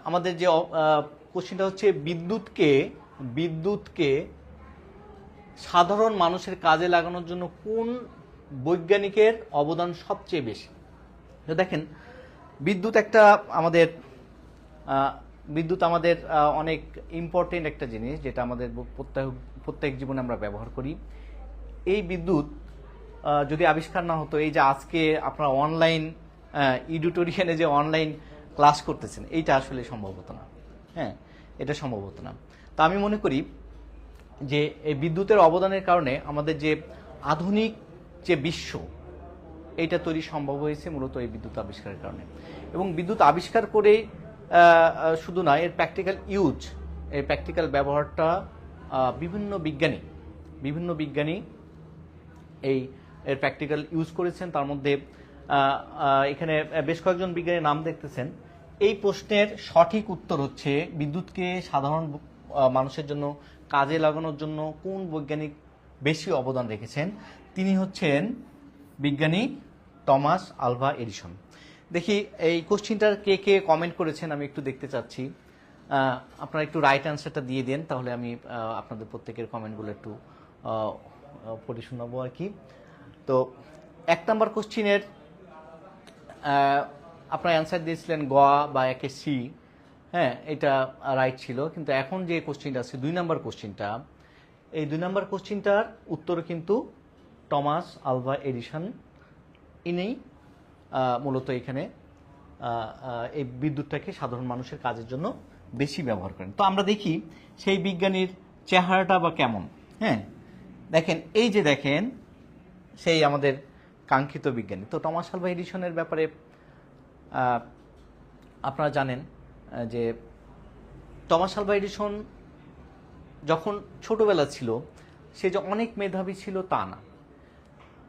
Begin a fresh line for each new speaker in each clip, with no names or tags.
আমাদের যে কোশ্চেনটা হচ্ছে বিদ্যুৎকে সাধারণ মানুষের কাজে লাগানোর জন্য কোন বৈজ্ঞানিকের অবদান সবচেয়ে বেশি। তো দেখেন, বিদ্যুৎ আমাদের অনেক ইম্পর্টেন্ট একটা জিনিস, যেটা আমাদের প্রত্যেক জীবনে আমরা ব্যবহার করি। এই বিদ্যুৎ যদি আবিষ্কার না হতো, এই যে আজকে আপনারা অনলাইন ইডিটোরিয়ানে যে অনলাইন ক্লাস করতেছেন, এইটা আসলে সম্ভব হতো না। হ্যাঁ, এটা সম্ভব হতো না। তা আমি মনে করি যে এই বিদ্যুতের অবদানের কারণে আমাদের যে আধুনিক যে বিশ্ব, এইটা তৈরি সম্ভব হয়েছে মূলত এই বিদ্যুৎ আবিষ্কারের কারণে। এবং বিদ্যুৎ আবিষ্কার করে শুধু না, এর প্র্যাকটিক্যাল ব্যবহারটা বিভিন্ন বিজ্ঞানী এর প্র্যাকটিক্যাল ইউজ করেছেন। তার মধ্যে এখানে বেশ কয়েকজন বিজ্ঞানীর নাম দেখতেছেন। এই প্রশ্নের সঠিক উত্তর হচ্ছে, বিদ্যুৎকে সাধারণ মানুষের জন্য কাজে লাগানোর জন্য কোন বৈজ্ঞানিক বেশি অবদান রেখেছেন, তিনি হচ্ছেন বিজ্ঞানী টমাস আলভা এডিসন। দেখি এই কোশ্চিনটার কে কে কমেন্ট করেছেন, আমি একটু দেখতে চাচ্ছি। আপনারা একটু রাইট অ্যান্সারটা দিয়ে দেন, তাহলে আমি আপনাদের প্রত্যেকের কমেন্টগুলো একটু পড়ে শোনাবো আর কি। তো 1 নম্বর কোশ্চিনের আপনারা অ্যান্সার দিয়েছিলেন গ বা একে সি। হ্যাঁ, এটা রাইট ছিল। কিন্তু এখন যে কোশ্চিনটা আছে 2 নম্বর কোশ্চিনটা, এই 2 নম্বর কোশ্চিনটার উত্তর কিন্তু টমাস আলভা এডিসন। ইনি মূলত এখানে এই বিদ্যুৎটাকে সাধারণ মানুষের কাজের জন্য বেশি ব্যবহার করেন। তো আমরা দেখি সেই বিজ্ঞানীর চেহারাটা বা কেমন। হ্যাঁ, দেখেন, এই যে দেখেন সেই আমাদের কাঙ্ক্ষিত বিজ্ঞানী। তো টমাস আলভা এডিসনের ব্যাপারে আপনারা জানেন যে টমাস আলভা এডিসন যখন ছোটবেলা ছিল, সে যে অনেক মেধাবী ছিল তা না।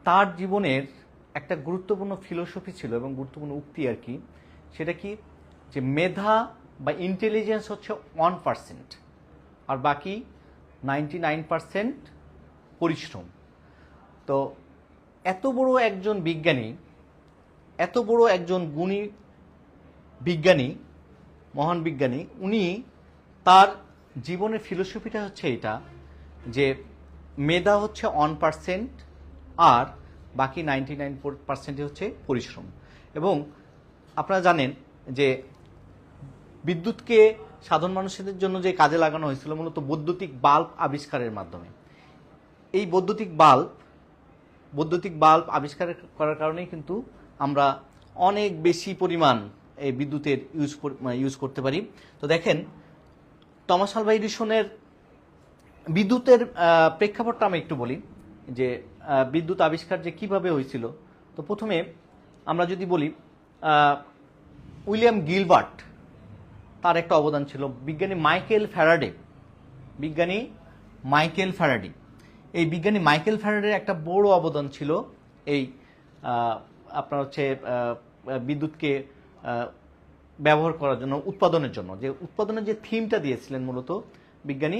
তার জীবনের একটা গুরুত্বপূর্ণ ফিলোসফি ছিল এবং গুরুত্বপূর্ণ উক্তি আর কি। সেটা কি, যে মেধা বা ইন্টেলিজেন্স হচ্ছে 1%, আর বাকি 99% পরিশ্রম। তো এত বড় একজন বিজ্ঞানী, এত বড় একজন গুণী বিজ্ঞানী, মহান বিজ্ঞানী, উনি তার জীবনের ফিলোসফিটা হচ্ছে এটা, যে মেধা হচ্ছে 1% আর বাকি 99% হচ্ছে পরিশ্রম। এবং আপনারা জানেন যে বিদ্যুৎকে সাধারণ মানুষদের জন্য যে কাজে লাগানো হয়েছিল মূলত বৈদ্যুতিক বাল্ব আবিষ্কারের মাধ্যমে। এই বৈদ্যুতিক বাল্ব আবিষ্কার করার কারণেই কিন্তু আমরা অনেক বেশি পরিমাণ এই বিদ্যুতের ইউজ করতে পারি। তো দেখেন, টমাস আলভা এডিসনের বিদ্যুতের প্রেক্ষাপটটা আমি একটু বলি, যে বিদ্যুৎ আবিষ্কার যে কিভাবে হয়েছিল। তো প্রথমে আমরা যদি বলি, উইলিয়াম গিলবার্ট, তার একটা অবদান ছিল। বিজ্ঞানী মাইকেল ফ্যারাডে, এই বিজ্ঞানী মাইকেল ফ্যারাডের একটা বড় অবদান ছিল এই আপনার হচ্ছে বিদ্যুৎকে ব্যবহার করার জন্য, উৎপাদনের যে থিমটা দিয়েছিলেন মূলত বিজ্ঞানী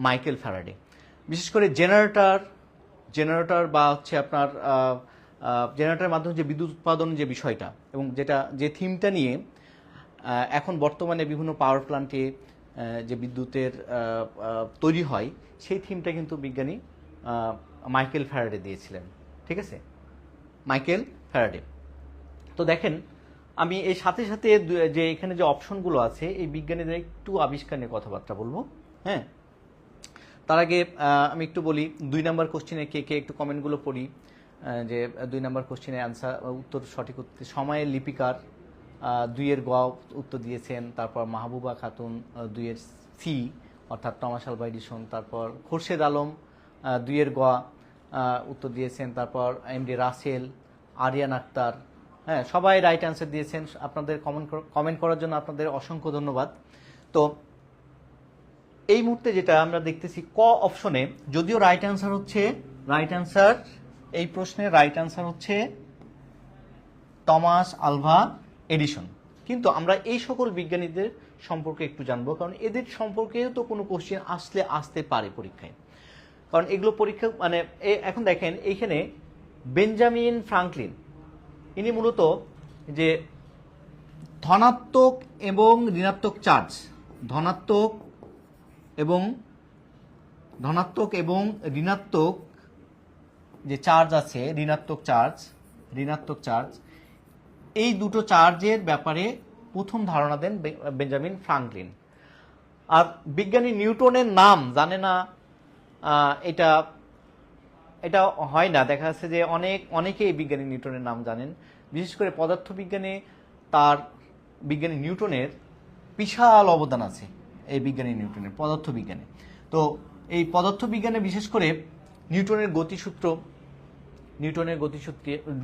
মাইকেল ফ্যারাডে। বিশেষ করে জেনারেটর বা হচ্ছে আপনার জেনারেটরের মাধ্যমে যে বিদ্যুৎ উৎপাদন যে বিষয়টা, এবং যে থিমটা নিয়ে এখন বর্তমানে বিভিন্ন পাওয়ার প্ল্যান্টে যে বিদ্যুতের তৈরি হয়, সেই থিমটা কিন্তু বিজ্ঞানী মাইকেল ফ্যারাডে দিয়েছিলেন। ঠিক আছে, মাইকেল ফ্যারাডে। তো দেখেন, আমি এই সাথে সাথে যে এখানে যে অপশনগুলো আছে, এই বিজ্ঞানীদের একটু আবিষ্কার নিয়ে কথাবার্তা বলবো। হ্যাঁ, তার আগে আমি একটু বলি 2 নম্বর কোশ্চিনে কে একটু কমেন্টগুলো পড়ি। যে 2 নম্বর কোশ্চিনের উত্তর সঠিক উত্তর সময়ের লিপিকার 2 এর গ উত্তর দিয়েছেন। তারপর মাহবুবা খাতুন 2 এর সি অর্থাৎ টমাস আলভা এডিসন। তারপর খোরশেদ আলম 2 এর গ উত্তর দিয়েছেন। তারপর এমডি রাসেল, আরিয়ান আক্তার। হ্যাঁ, সবাই রাইট অ্যান্সার দিয়েছেন। আপনাদের কমেন্ট করার জন্য আপনাদের অসংখ্য ধন্যবাদ। তো এই মুহূর্তে যেটা আমরা দেখতেছি ক অপশনে, যদিও এই প্রশ্নের রাইট অ্যান্সার হচ্ছে টমাস আলভা এডিসন। কিন্তু আমরা এই সকল বিজ্ঞানীদের সম্পর্কে একটু জানবো, কারণ এদের সম্পর্কেও তো কোনো কোশ্চেন আসতে পারে পরীক্ষায়। কারণ এগুলো এখন দেখেন, এইখানে বেঞ্জামিন ফ্রাঙ্কলিন, ইনি মূলত যে ধনাত্মক এবং ঋণাত্মক চার্জ, ধনাত্মক এবং ঋণাত্মক যে চার্জ আছে, ঋণাত্মক চার্জ, এই দুটো চার্জের ব্যাপারে প্রথম ধারণা দেন বেঞ্জামিন ফ্রাঙ্কলিন। আর বিজ্ঞানী নিউটনের নাম জানে না, এটা হয় না। দেখা যাচ্ছে যে অনেকেই বিজ্ঞানী নিউটনের নাম জানেন। বিশেষ করে পদার্থবিজ্ঞানে বিজ্ঞানী নিউটনের বিশাল অবদান আছে, এই বিজ্ঞানী নিউটনের পদার্থবিজ্ঞানে। তো এই পদার্থবিজ্ঞানে বিশেষ করে নিউটনের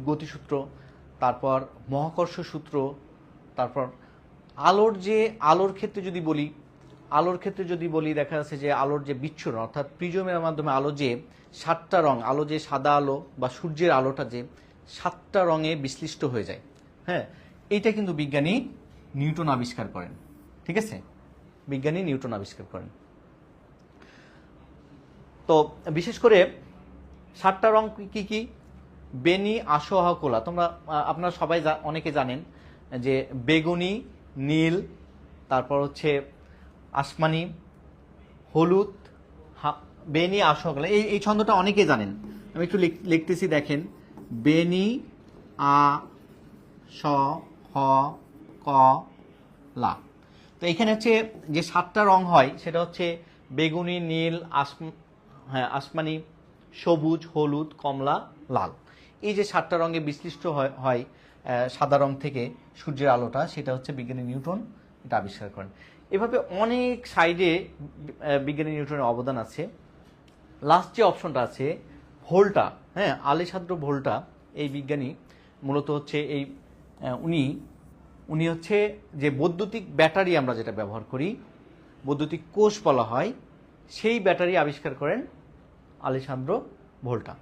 গতিসূত্র, তারপর মহাকর্ষ সূত্র, তারপর আলোর ক্ষেত্রে যদি বলি দেখা যাচ্ছে যে আলোর যে বিচ্ছুরণ, অর্থাৎ প্রিজমের মাধ্যমে আলো যে 7টা রং, আলো যে সাদা আলো বা সূর্যের আলোটা যে 7টা রঙে বিশ্লিষ্ট হয়ে যায়, হ্যাঁ, এইটা কিন্তু বিজ্ঞানী নিউটন আবিষ্কার করেন। ঠিক আছে, বিজ্ঞানী নিউটন আবিষ্কার করেন। তো বিশেষ করে 7টা রং কি কি? বেনি, আসোহ, কোলা। আপনারা সবাই অনেকে জানেন যে বেগুনি, নীল, তারপর হচ্ছে আসমানি, হলুদ, বেনি, আসোহ, কোলা। এই ছন্দটা অনেকে জানেন। আমি একটু লিখতেছি, দেখেন, বেনি, আ, স, হ, ক, লা। তো এখানে হচ্ছে যে 7টা রং হয় সেটা হচ্ছে বেগুনি, নীল, আসমানি, সবুজ, হলুদ, কমলা, লাল। এই যে 7টা রঙে বিশ্লিষ্ট হয় সাদা রং থেকে সূর্যের আলোটা, সেটা হচ্ছে বিজ্ঞানী নিউটন এটা আবিষ্কার করেন। এভাবে অনেক সাইডে বিজ্ঞানী নিউটনের অবদান আছে। লাস্ট যে অপশনটা আছে ভোল্টা, হ্যাঁ, আলেসান্দ্রো ভোল্টা, এই বিজ্ঞানী মূলত হচ্ছে উনি হচ্ছে যে বৈদ্যুতিক ব্যাটারি আমরা যেটা ব্যবহার করি, বৈদ্যুতিক কোষ বলা হয়, সেই ব্যাটারি আবিষ্কার করেন আলেসান্দ্রো ভোল্টা।